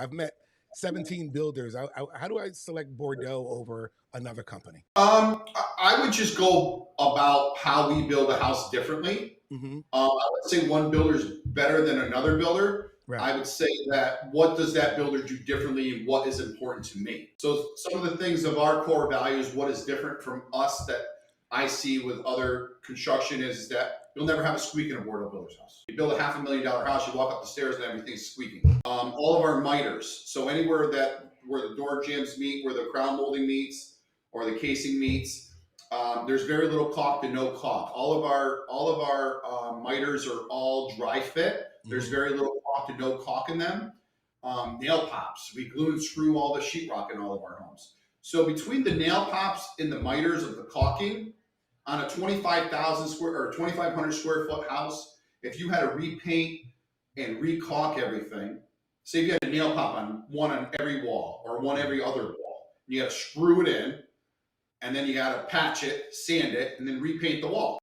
I've met 17 builders. How do I select Bordeaux over another company? I would just go about how we build a house differently. Mm-hmm. I would say one builder is better than another builder. Right. I would say that what does that builder do differently and what is important to me? So some of the things of our core values, what is different from us that I see with other construction is that you'll never have a squeak in a Bordeaux builder's house. You build a $500,000 house, you walk up the stairs and everything's squeaking. All of our miters, so anywhere where the door jambs meet, where the crown molding meets, or the casing meets, there's very little caulk to no caulk. All of our miters are all dry fit. There's very little caulk to no caulk in them. Nail pops, we glue and screw all the sheetrock in all of our homes. So between the nail pops and the miters of the caulking, on a 25,000 square or 2,500 square foot house, if you had to repaint and re-caulk everything, say if you had a nail pop on one on every wall or one every other wall, you got to screw it in, and then you got to patch it, sand it, and then repaint the wall.